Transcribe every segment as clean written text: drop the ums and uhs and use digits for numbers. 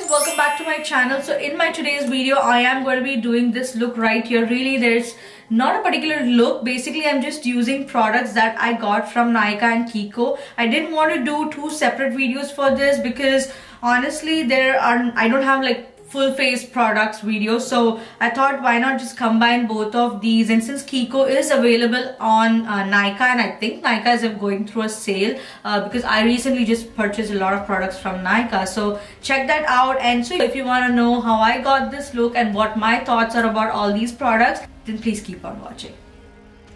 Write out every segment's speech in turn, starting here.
guys, welcome back to my channel. So in my today's video I am going to be doing this look right here. Really, there's not a particular look. Basically I'm just using products that I got from NYKAA and KIKO. I didn't want to do two separate videos for this because honestly I don't have like full face products videos, so I thought why not just combine both of these. And since KIKO is available on NYKAA, and I think NYKAA is going through a sale because I recently just purchased a lot of products from NYKAA, so check that out. And so if you want to know how I got this look and what my thoughts are about all these products, then please keep on watching.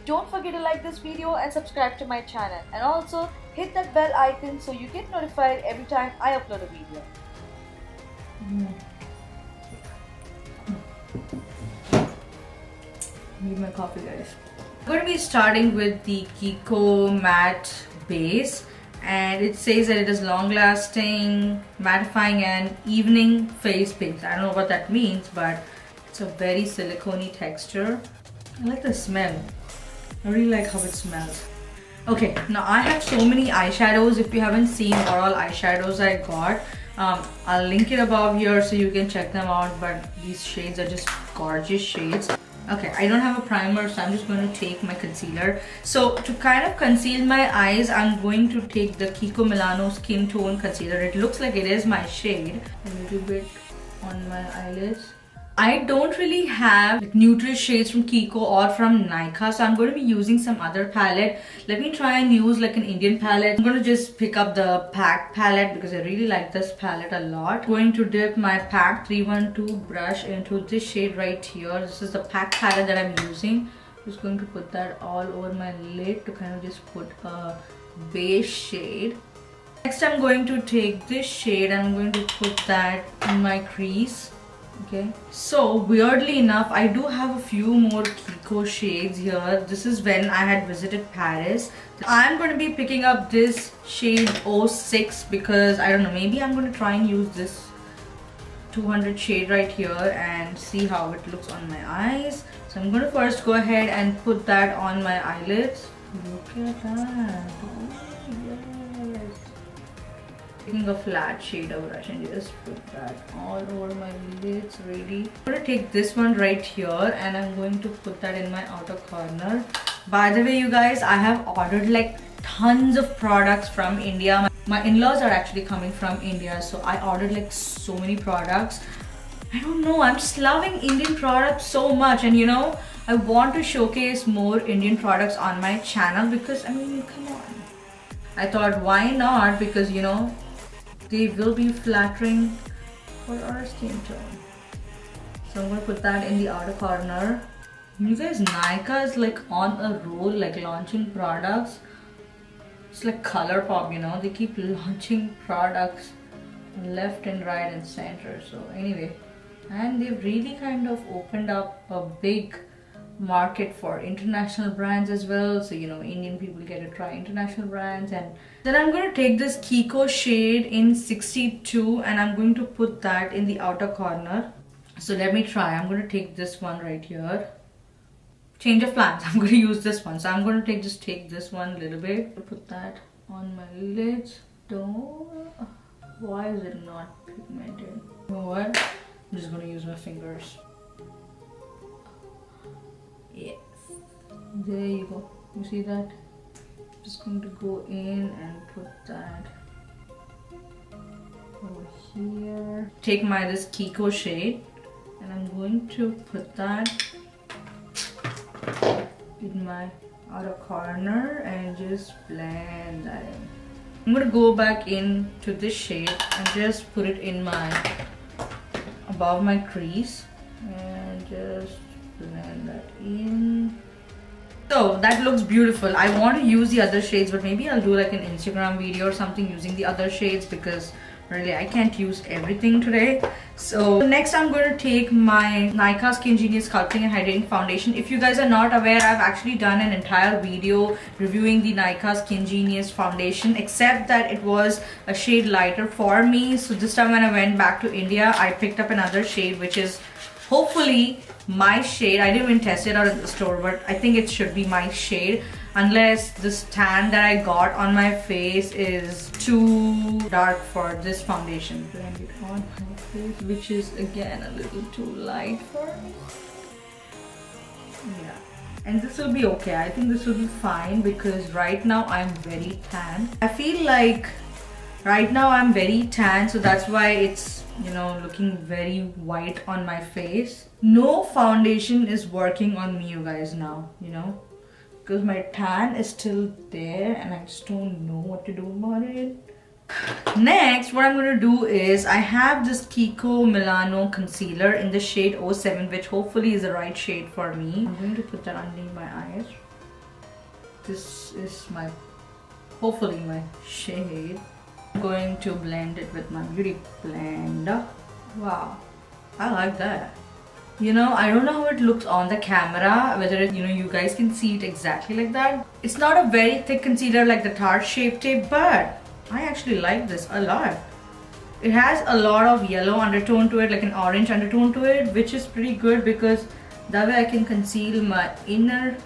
Don't forget to like this video and subscribe to my channel, and also hit that bell icon so you get notified every time I upload a video. Need my coffee, guys. I'm going to be starting with the KIKO matte base, and it says that it is long lasting, mattifying and evening face base. I don't know what that means, but it's a very silicone-y texture. I like the smell. I really like how it smells. Okay, now I have so many eyeshadows. If you haven't seen what all eyeshadows I got, I'll link it above here so you can check them out. But these shades are just gorgeous shades. Okay, I don't have a primer, so I'm just going to take my concealer. So to kind of conceal my eyes, I'm going to take the KIKO Milano Skin Tone Concealer. It looks like it is my shade. A little bit on my eyelids. I don't really have like neutral shades from KIKO or from NYKAA, so I'm going to be using some other palette. Let me try and use like an Indian palette. I'm going to just pick up the PAC palette because I really like this palette a lot. I'm going to dip my PAC 312 brush into this shade right here. This is the PAC palette that I'm using. I'm just going to put that all over my lid to kind of just put a base shade. Next I'm going to take this shade and I'm going to put that in my crease. Okay, so weirdly enough, I do have a few more KIKO shades here. This is when I had visited Paris. I'm going to be picking up this shade 06 because I don't know, maybe I'm going to try and use this 200 shade right here and see how it looks on my eyes. So I'm going to first go ahead and put that on my eyelids. Look at that. Oh, yes. Taking a flat shader brush and just put that all over my lids. Really, I'm going to take this one right here and I'm going to put that in my outer corner. By the way, you guys, I have ordered like tons of products from India. My in-laws are actually coming from India, so I ordered like so many products. I don't know, I'm just loving Indian products so much, and you know, I want to showcase more Indian products on my channel because I mean, come on. I thought why not, because you know, they will be flattering for our skin tone. So I'm going to put that in the outer corner. You guys, NYKAA is like on a roll, like launching products. It's like color pop, you know, they keep launching products left and right and center. So anyway, and they've really kind of opened up a big market for international brands as well, so you know, Indian people get to try international brands. And then I'm going to take this KIKO shade in 62 and I'm going to put that in the outer corner. So let me try. I'm going to take this one right here. Change of plans. I'm going to use this one, so I'm going to just take this one a little bit, put that on my lids. Why is it not pigmented? You know what, I'm just going to use my fingers. Yes, there you go. You see that? Just going to go in and put that over here. Take this KIKO shade and I'm going to put that in my outer corner and just blend that in. I'm going to go back into this shade and just put it in above my crease and just blend that in. So that looks beautiful. I want to use the other shades, but maybe I'll do like an Instagram video or something using the other shades because really I can't use everything today. So next I'm going to take my NYKAA Skin Genius Sculpting and Hydrating Foundation. If you guys are not aware, I've actually done an entire video reviewing the NYKAA Skin Genius Foundation, except that it was a shade lighter for me. So this time when I went back to India, I picked up another shade which is hopefully my shade. I didn't even test it out at the store, but I think it should be my shade. unless this tan that I got on my face is too dark for this foundation. Blend it on my face, which is again a little too light for me. Yeah, and this will be okay. I think this will be fine because right now I'm very tan. I feel like right now I'm very tan, so that's why it's, you know, looking very white on my face. No foundation is working on me, you guys, now, you know, because my tan is still there and I just don't know what to do about it. Next, what I'm going to do is I have this Kiku Milano concealer in the shade 07, which hopefully is the right shade for me. I'm going to put that underneath my eyes. This is my, hopefully my shade. I'm going to blend it with my beauty blender. Wow, I like that. You know, I don't know how it looks on the camera, whether it, you know, you guys can see it exactly like that. It's not a very thick concealer like the Tarte Shape Tape, but I actually like this a lot. It has a lot of yellow undertone to it, like an orange undertone to it, which is pretty good because that way I can conceal my inner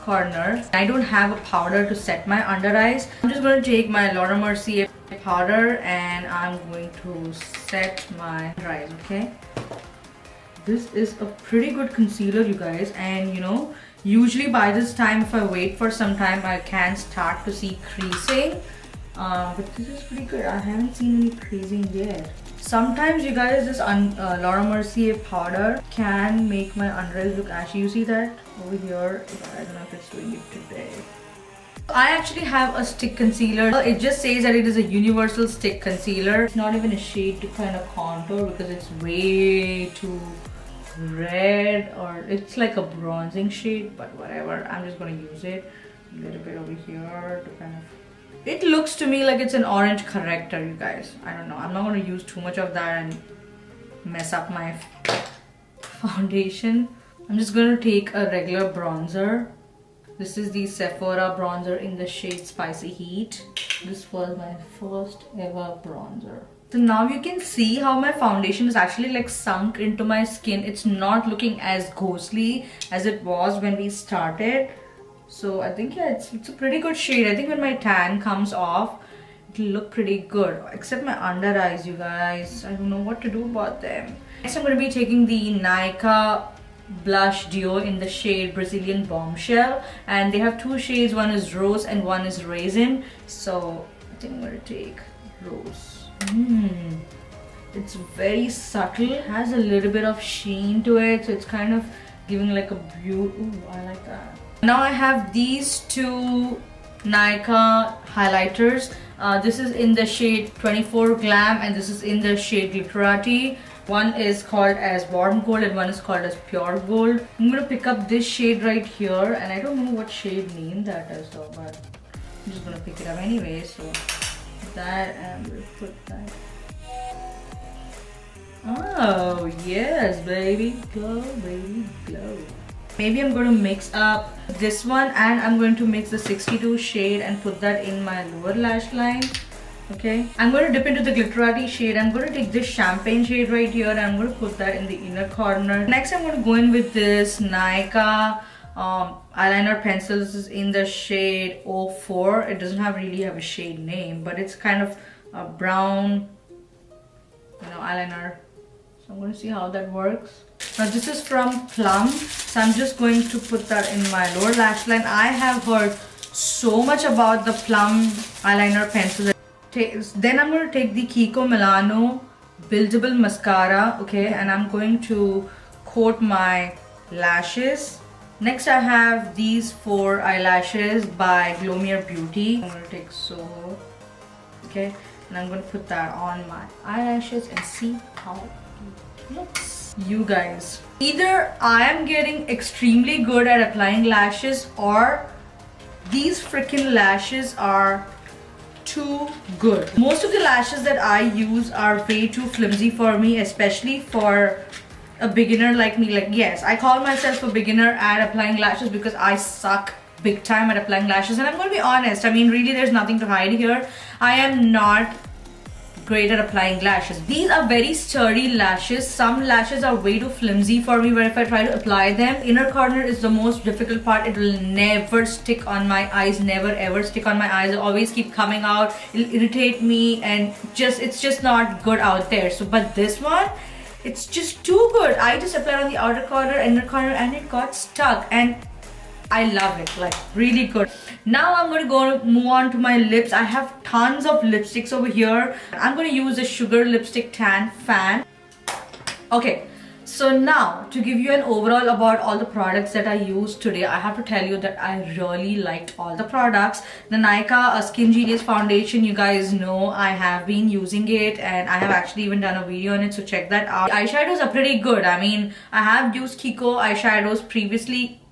corner. I don't have a powder to set my under eyes. I'm just going to take my Mercier powder and I'm going to set my under eyes, okay? This is a pretty good concealer, you guys, and you know, usually by this time if I wait for some time I can start to see creasing. But this is pretty good. I haven't seen any creasing yet. Sometimes, you guys, this Laura Mercier powder can make my under eyes look ashy. You see that over here? I don't know if it's doing it today. I actually have a stick concealer. It just says that it is a universal stick concealer. It's not even a shade to kind of contour because it's way too red, or it's like a bronzing shade, but whatever. I'm just going to use it a little bit over here to kind of... It looks to me like it's an orange corrector, you guys. I don't know. I'm not going to use too much of that and mess up my foundation. I'm just going to take a regular bronzer. This is the Sephora Bronzer in the shade Spicy Heat. This was my first ever bronzer. So now you can see how my foundation is actually like sunk into my skin. It's not looking as ghostly as it was when we started. So I think, yeah, it's a pretty good shade. I think when my tan comes off, it'll look pretty good. Except my under eyes, you guys. I don't know what to do about them. Next, I'm going to be taking the NYKAA blush duo in the shade Brazilian Bombshell. And they have two shades. One is Rose and one is Raisin. So I think I'm going to take Rose. It's very subtle. It has a little bit of sheen to it. So it's kind of giving like a beauty. Ooh, I like that. Now I have these two NYKAA highlighters. This is in the shade 24 Glam and this is in the shade Glitterati. One is called as Warm Gold and one is called as Pure Gold. I'm going to pick up this shade right here, and I don't know what shade name that is though, but I'm just going to pick it up anyway. So that, and I'm going to put that. Oh yes, baby, glow, baby, glow. Maybe I'm going to mix up this one and I'm going to mix the 62 shade and put that in my lower lash line. Okay, I'm going to dip into the Glitterati shade. I'm going to take this champagne shade right here and I'm going to put that in the inner corner. Next, I'm going to go in with this NYKAA eyeliner pencil. This is in the shade 04. It doesn't really have a shade name, but it's kind of a brown, you know, eyeliner. So I'm going to see how that works. Now this is from Plum, so I'm just going to put that in my lower lash line. I have heard so much about the Plum eyeliner pencil. Then I'm going to take the Kiko Milano buildable mascara, okay, and I'm going to coat my lashes. Next I have these 4 eyelashes by Glomier Beauty. I'm going to take Soho, okay, and I'm going to put that on my eyelashes and see how it looks. You guys, either I am getting extremely good at applying lashes or these freaking lashes are too good. Most of the lashes that I use are way too flimsy for me, especially for a beginner like me. Like, yes, I call myself a beginner at applying lashes because I suck big time at applying lashes, and I'm going to be honest, I mean, really there's nothing to hide here. I am not great at applying lashes. These are very sturdy lashes. Some lashes are way too flimsy for me, where if I try to apply them, inner corner is the most difficult part. It will never stick on my eyes, never ever stick on my eyes. It'll always keep coming out. It'll irritate me, and it's just not good out there. So but this one, it's just too good. I just applied on the outer corner, inner corner, and it got stuck, and I love it, like really good. Now I'm going to move on to my lips. I have tons of lipsticks over here. I'm going to use a Sugar Lipstick Tan Fan. Okay, so now to give you an overall about all the products that I used today, I have to tell you that I really liked all the products. The NYKAA Skin Genius Foundation, you guys know I have been using it, and I have actually even done a video on it, so check that out. Eyeshadows are pretty good. I mean, I have used KIKO eyeshadows previously,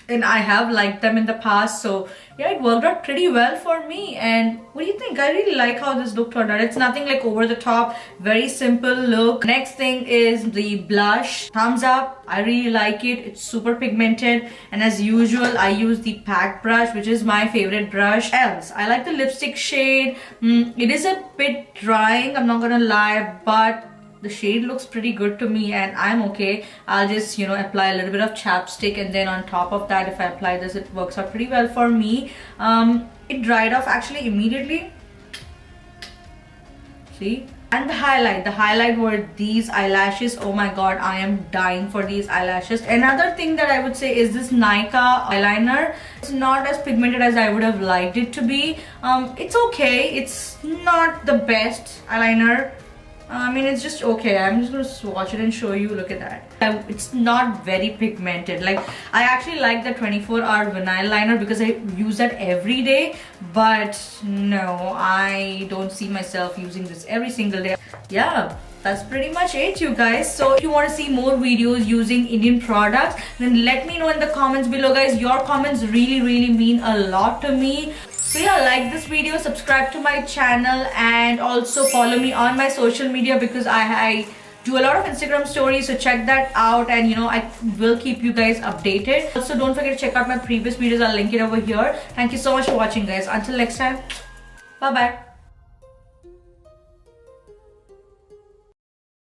and I have liked them in the past, so yeah, it worked out pretty well for me. And what do you think? I really like how this look turned out. It's nothing like over the top, very simple look. Next thing is the blush. Thumbs up. I really like it. It's super pigmented, and as usual I use the packed brush, which is my favorite brush. Else, I like the lipstick shade. It is a bit drying, I'm not gonna lie, but the shade looks pretty good to me, and I'm okay. I'll just, you know, apply a little bit of chapstick, and then on top of that, if I apply this, it works out pretty well for me. It dried off actually immediately. See? And the highlight were these eyelashes. Oh my god, I am dying for these eyelashes. Another thing that I would say is this NYKAA eyeliner. It's not as pigmented as I would have liked it to be. It's okay. It's not the best eyeliner. I mean, it's just okay. I'm just going to swatch it and show you. Look at that. It's not very pigmented. Like, I actually like the 24-hour vinyl liner because I use that every day. But no, I don't see myself using this every single day. Yeah, that's pretty much it, you guys. So if you want to see more videos using Indian products, then let me know in the comments below, guys. Your comments really mean a lot to me. So yeah, like this video, subscribe to my channel, and also follow me on my social media because I do a lot of Instagram stories, so check that out, and you know, I will keep you guys updated. Also, don't forget to check out my previous videos. I'll link it over here. Thank you so much for watching, guys. Until next time, bye bye.